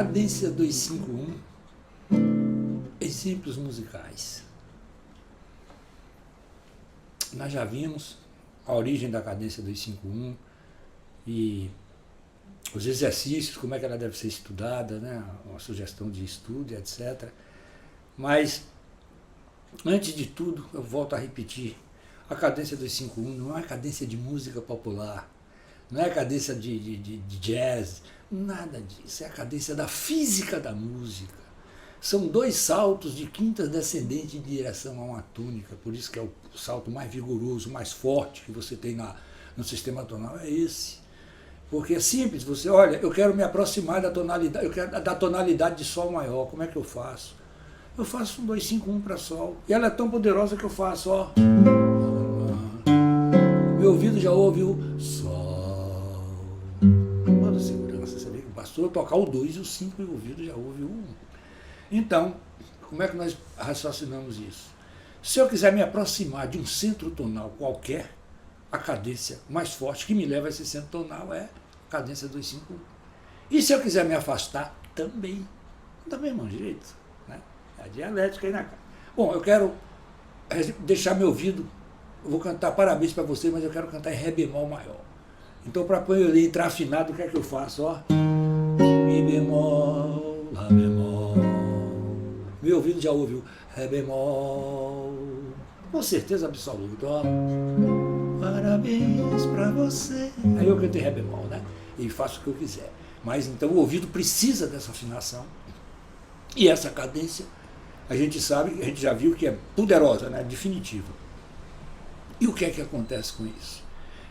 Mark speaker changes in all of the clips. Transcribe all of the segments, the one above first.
Speaker 1: cadência 251, exemplos musicais. Nós já vimos a origem da cadência 251 e os exercícios, como é que ela deve ser estudada, né? Uma sugestão de estudo, etc. Mas, antes de tudo, eu volto a repetir, a cadência 251 não é cadência de música popular, não é cadência de jazz, nada disso, é a cadência da física da música. São dois saltos de quintas descendentes em direção a uma tônica, por isso que é o salto mais vigoroso, mais forte que você tem no sistema tonal, é esse. Porque é simples, você, olha, eu quero me aproximar da tonalidade de Sol maior, como é que eu faço? Eu faço um 251 para Sol, e ela é tão poderosa que eu faço, ó. Meu ouvido já ouve o Sol. Toda segurança, você vê que bastou eu tocar o 2 e o 5 e o ouvido já ouve o 1. Então, como é que nós raciocinamos isso? Se eu quiser me aproximar de um centro tonal qualquer, a cadência mais forte que me leva a esse centro tonal é a cadência 251. E se eu quiser me afastar, também. Do mesmo jeito. Né? É a dialética aí na cara. Bom, eu quero deixar meu ouvido, eu vou cantar parabéns para você, mas eu quero cantar em Ré bemol maior. Então, para ele entrar afinado, o que é que eu faço? Ó, Mi bemol, Lá bemol. Meu ouvido já ouviu Ré bemol. Com certeza absoluta, ó. Parabéns pra você. Aí eu cantei Ré bemol, né? E faço o que eu quiser. Mas então o ouvido precisa dessa afinação. E essa cadência, a gente sabe, a gente já viu que é poderosa, né? Definitiva. E o que é que acontece com isso?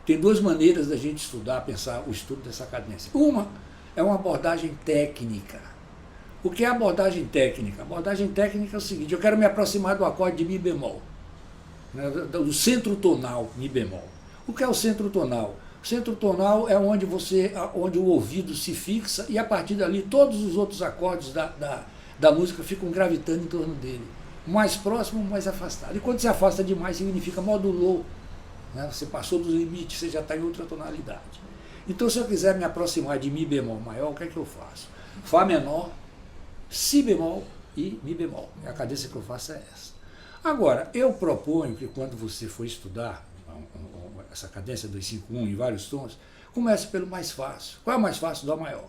Speaker 1: Tem duas maneiras da gente estudar, pensar o estudo dessa cadência. Uma é uma abordagem técnica. O que é abordagem técnica? A abordagem técnica é o seguinte, eu quero me aproximar do acorde de Mi bemol, né, do centro tonal Mi bemol. O que é o centro tonal? O centro tonal é onde o ouvido se fixa e a partir dali todos os outros acordes da música ficam gravitando em torno dele. Mais próximo, mais afastado. E quando se afasta demais, significa modulou. Né? Você passou dos limites, você já está em outra tonalidade. Então, se eu quiser me aproximar de Mi bemol maior, o que é que eu faço? Fá menor, Si bemol e Mi bemol. A cadência que eu faço é essa. Agora, eu proponho que quando você for estudar essa cadência 251 em vários tons, comece pelo mais fácil. Qual é o mais fácil? Dó maior.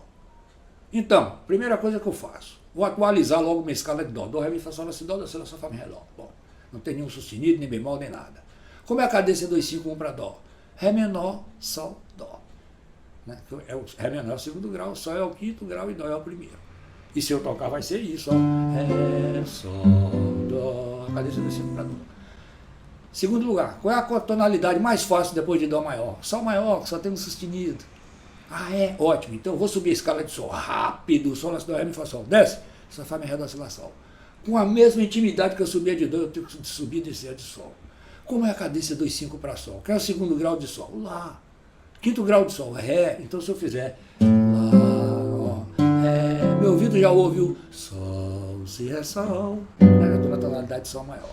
Speaker 1: Então, primeira coisa que eu faço, vou atualizar logo minha escala de Dó. Dó, Ré, Mi, Fá, Sol, Lá, Si, Dó, Lá, Si, Lá, Sol, Fá, Mi, Ré, Dó. Bom, não tem nenhum sustenido, nem bemol, nem nada. Como é a cadência 251 para Dó? Ré menor, Sol, Dó. Né? Ré menor é o segundo grau, Sol é o quinto grau e Dó é o primeiro. E se eu tocar vai ser isso, ó. Ré, Sol, Dó, a cadência 251 para Dó. Segundo lugar, qual é a tonalidade mais fácil depois de Dó maior? Sol maior, que só tem um sustenido. Ah, é? Ótimo. Então eu vou subir a escala de Sol rápido. Sol, Lá, Si, Dó, Ré, Mi, Fá, Sol. Desce. Sol, Fá, Mi, Ré, Dó, Si, Lá, Sol. Com a mesma intimidade que eu subia de Dó, eu tenho que subir e descer de Sol. Como é a cadência 2,5 para Sol? Qual é o segundo grau de Sol? Lá. Quinto grau de Sol? Ré. Então se eu fizer Lá, ó, Ré, meu ouvido já ouve o Sol, Si, Ré, Sol. Eu estou na tonalidade de Sol maior.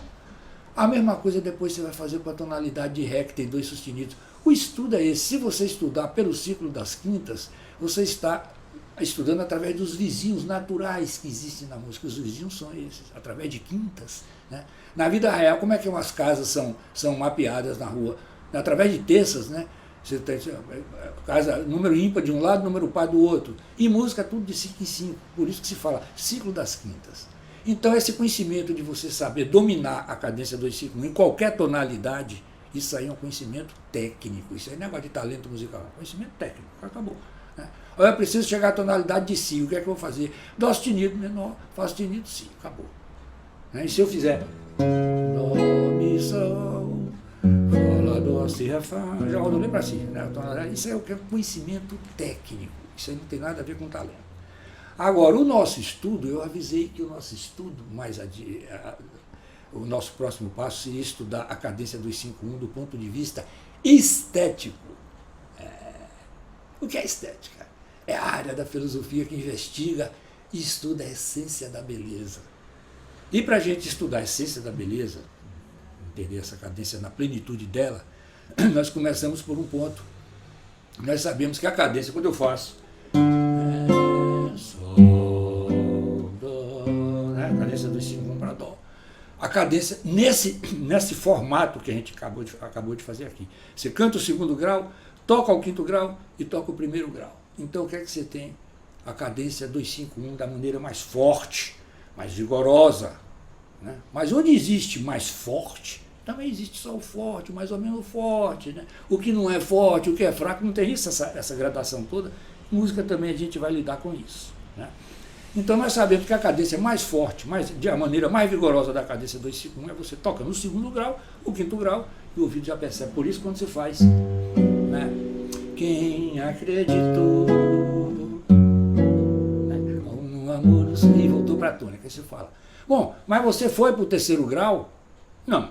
Speaker 1: A mesma coisa depois você vai fazer com a tonalidade de Ré, que tem dois sustenidos. O estudo é esse. Se você estudar pelo ciclo das quintas, você está estudando através dos vizinhos naturais que existem na música. Os vizinhos são esses, através de quintas. Né? Na vida real, como é que umas casas são mapeadas na rua? Através de terças, né? Você tem casa, número ímpar de um lado, número par do outro. E música é tudo de 5 em 5. Por isso que se fala ciclo das quintas. Então, esse conhecimento de você saber dominar a cadência 251 em qualquer tonalidade, isso aí é um conhecimento técnico. Isso aí não é negócio de talento musical, é um conhecimento técnico. Acabou. Né? Eu preciso chegar à tonalidade de Si. O que é que eu vou fazer? Dó sustenido menor, Fá sustenido, Si. Acabou. Né? E se eu fizer Dó, Mi, Sol, Lá, Dó, Si, Ré, Fá, já rodo bem para Si. Né? Isso é o que é conhecimento técnico. Isso aí não tem nada a ver com talento. Agora, o nosso estudo, eu avisei que o nosso estudo, o nosso próximo passo seria estudar a cadência 251 do ponto de vista estético. O que é estética? É a área da filosofia que investiga e estuda a essência da beleza. E para a gente estudar a essência da beleza, entender essa cadência na plenitude dela, nós começamos por um ponto. Nós sabemos que a cadência, quando eu faço Sol, cadência nesse formato que a gente acabou de fazer aqui. Você canta o segundo grau, toca o quinto grau e toca o primeiro grau. Então o que é que você tem? A cadência 2-5-1 da maneira mais forte, mais vigorosa. Né? Mas onde existe mais forte, também existe só o forte, mais ou menos forte. Né? O que não é forte, o que é fraco, não tem isso, essa gradação toda. Música também a gente vai lidar com isso. Né? Então nós sabemos que a cadência mais forte, a maneira mais vigorosa da cadência 2-5-1 é você toca no segundo grau, o quinto grau, e o ouvido já percebe. Por isso quando você faz, né? Quem acreditou, né? No amor, e voltou para a tônica, aí você fala, bom, mas você foi para o terceiro grau? Não.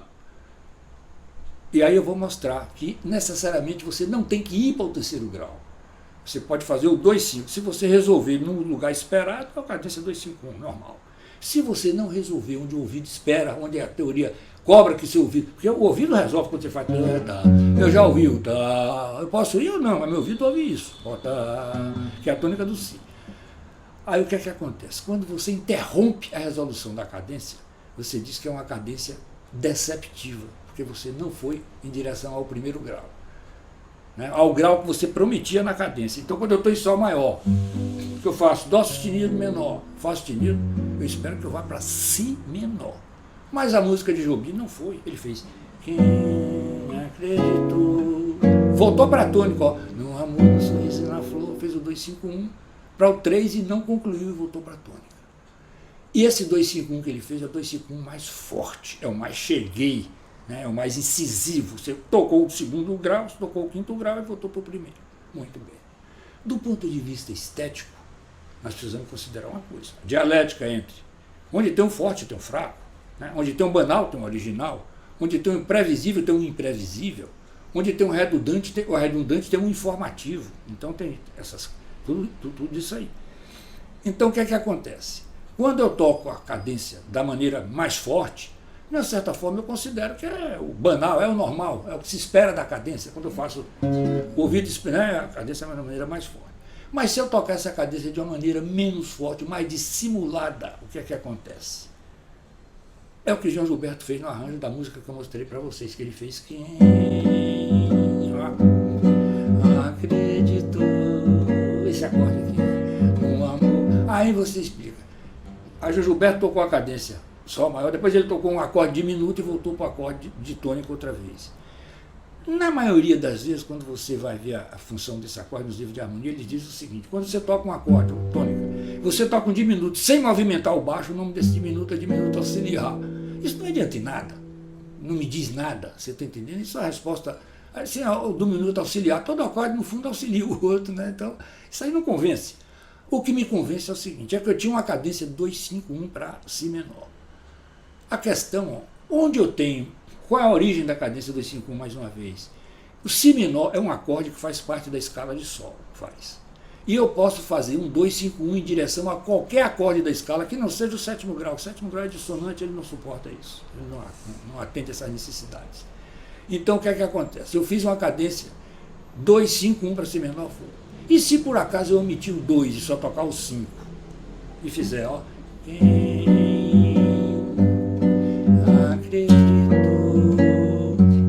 Speaker 1: E aí eu vou mostrar que necessariamente você não tem que ir para o terceiro grau. Você pode fazer o 2-5. Se você resolver no lugar esperado, é a cadência 2-5-1, normal. Se você não resolver onde o ouvido espera, onde a teoria cobra que seu ouvido... Porque o ouvido resolve quando você faz... Tá, eu já ouvi o tá, eu posso ir ou não, mas meu ouvido ouve isso. Tá, que é a tônica do si. Aí o que é que acontece? Quando você interrompe a resolução da cadência, você diz que é uma cadência deceptiva, porque você não foi em direção ao primeiro grau. Né, ao grau que você prometia na cadência. Então, quando eu estou em Sol maior, que eu faço Dó sustenido menor, Fá sustenido, eu espero que eu vá para Si menor. Mas a música de Jobim não foi. Ele fez quem acreditou, voltou para a tônica, ó, no amor, no sorriso e na flor, fez o 2-5-1 para o 3 e não concluiu e voltou para a tônica. E esse 2-5-1 que ele fez é o 2-5-1 mais forte, é o mais cheguei. Né, é o mais incisivo. Você tocou o segundo grau, você tocou o quinto grau e voltou para o primeiro. Muito bem. Do ponto de vista estético, nós precisamos considerar uma coisa. A dialética entre onde tem um forte tem um fraco, né, onde tem um banal tem um original, onde tem um imprevisível tem um imprevisível, onde tem um redundante tem um informativo. Então tem tudo isso aí. Então o que é que acontece? Quando eu toco a cadência da maneira mais forte, de uma certa forma eu considero que é o banal, é o normal, é o que se espera da cadência. Quando eu faço o ouvido, né, a cadência é uma maneira mais forte. Mas se eu tocar essa cadência de uma maneira menos forte, mais dissimulada, o que é que acontece? É o que João Gilberto fez no arranjo da música que eu mostrei para vocês, que ele fez quem acreditou, esse acorde aqui, no amor. Aí você explica. Aí João Gilberto tocou a cadência Sol maior, depois ele tocou um acorde diminuto e voltou para o acorde de tônica outra vez. Na maioria das vezes, quando você vai ver a função desse acorde nos livros de harmonia, ele diz o seguinte: quando você toca um acorde tônica, você toca um diminuto sem movimentar o baixo, o nome desse diminuto é diminuto auxiliar. Isso não adianta em nada, não me diz nada, você está entendendo? Isso é a resposta. Assim, o diminuto auxiliar, todo acorde no fundo auxilia o outro, né? Então isso aí não convence. O que me convence é o seguinte: é que eu tinha uma cadência 2-5-1 para Si menor. A questão, onde eu tenho, qual é a origem da cadência 2-5-1 mais uma vez? O Si menor é um acorde que faz parte da escala de Sol, E eu posso fazer um 2-5-1 em direção a qualquer acorde da escala que não seja o sétimo grau. O sétimo grau é dissonante, ele não suporta isso, ele não atende essas necessidades. Então o que é que acontece? Eu fiz uma cadência 2-5-1 para Si menor. E se por acaso eu omitir o 2 e só tocar o 5 e fizer, ó,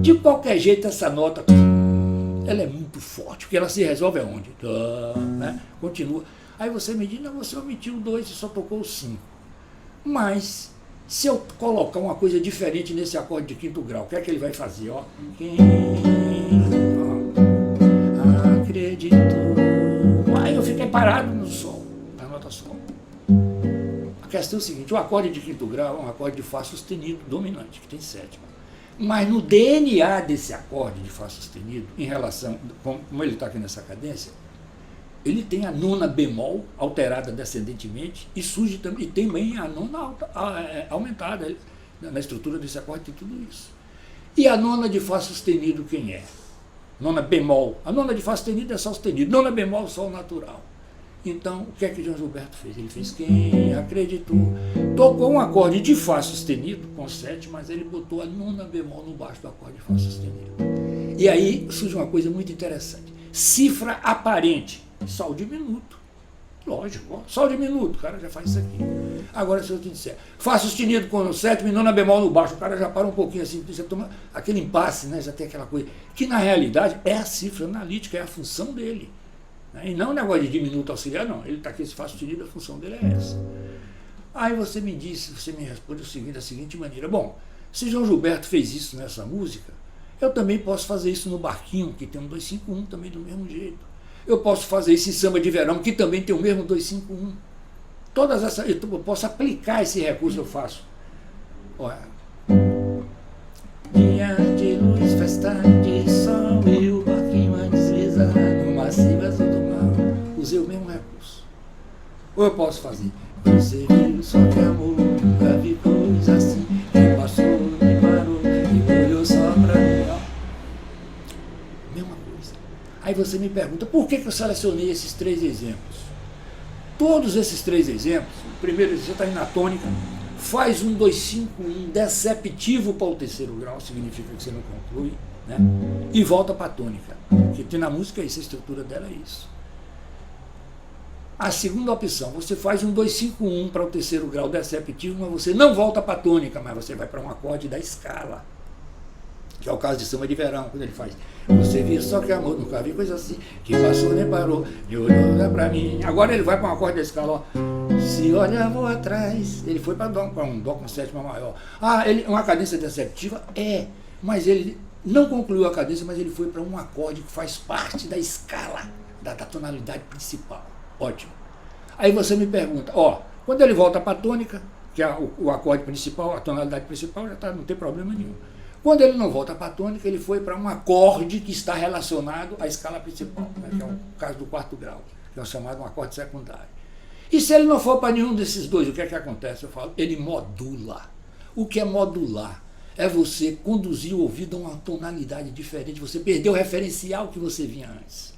Speaker 1: de qualquer jeito essa nota ela é muito forte, porque ela se resolve aonde? Né? Continua. Aí você me diz, não, você omitiu o 2 e só tocou o 5. Mas se eu colocar uma coisa diferente nesse acorde de quinto grau, o que é que ele vai fazer? Ó, acreditou. Aí eu fiquei parado no Sol, na nota Sol. A questão é o seguinte: o acorde de quinto grau é um acorde de Fá sustenido dominante, que tem sétima. Mas no DNA desse acorde de Fá sustenido, em relação, como ele está aqui nessa cadência, ele tem a nona bemol alterada descendentemente e surge também, e tem também a nona aumentada. Na estrutura desse acorde tem tudo isso. E a nona de Fá sustenido quem é? Nona bemol. A nona de Fá sustenido é Sol sustenido. Nona bemol, Sol natural. Então, o que é que João Gilberto fez? Ele fez quem acreditou. Tocou um acorde de Fá sustenido, com 7, mas ele botou a nona bemol no baixo do acorde de Fá sustenido. E aí surge uma coisa muito interessante. Cifra aparente, Sol diminuto. Lógico, sol diminuto, o cara já faz isso aqui. Agora, se eu te disser, Fá sustenido com sétima e nona bemol no baixo, o cara já para um pouquinho assim, já toma aquele impasse, né? Já tem aquela coisa, que na realidade é a cifra analítica, é a função dele. Né? E não o negócio de diminuto auxiliar, não. Ele está aqui, esse Fá sustenido, a função dele é essa. Aí você me responde o seguinte, da seguinte maneira, bom, se João Gilberto fez isso nessa música, eu também posso fazer isso no Barquinho, que tem um 251 também do mesmo jeito. Eu posso fazer isso em Samba de Verão, que também tem o mesmo 251. Todas essas, eu posso aplicar esse recurso, eu faço. Olha. Dia de luz, festa de sol, e o barquinho a deslizar no macio azul do mar. Usei o mesmo recurso. Ou eu posso fazer. Você viu, só que amor, nunca vi coisa assim. Quem passou, me parou e olhou só pra mim. Mesma coisa. Aí você me pergunta, por que eu selecionei esses 3 exemplos? Todos esses 3 exemplos, primeiro você está aí na tônica, faz um 251 deceptivo para o terceiro grau, significa que você não conclui, né? E volta para a tônica, porque na música é isso, a estrutura dela é isso. A segunda opção, você faz um 251 para o terceiro grau deceptivo, mas você não volta para a tônica, mas você vai para um acorde da escala, que é o caso de Samba de Verão, quando ele faz. Você viu só que amor, nunca vi coisa assim, que passou nem parou, e olhou pra mim. Agora ele vai para um acorde da escala, ó. Se olha, vou atrás. Ele foi para um dó com sétima maior. Uma cadência deceptiva? É, mas ele não concluiu a cadência, mas ele foi para um acorde que faz parte da escala, da tonalidade principal. Ótimo. Aí você me pergunta, ó, quando ele volta para a tônica, que é o acorde principal, a tonalidade principal, já tá, não tem problema nenhum. Quando ele não volta para a tônica, ele foi para um acorde que está relacionado à escala principal, né, que é o caso do 4º grau, que é o chamado um acorde secundário. E se ele não for para nenhum desses dois, o que é que acontece? Eu falo, ele modula. O que é modular? É você conduzir o ouvido a uma tonalidade diferente, você perdeu o referencial que você vinha antes.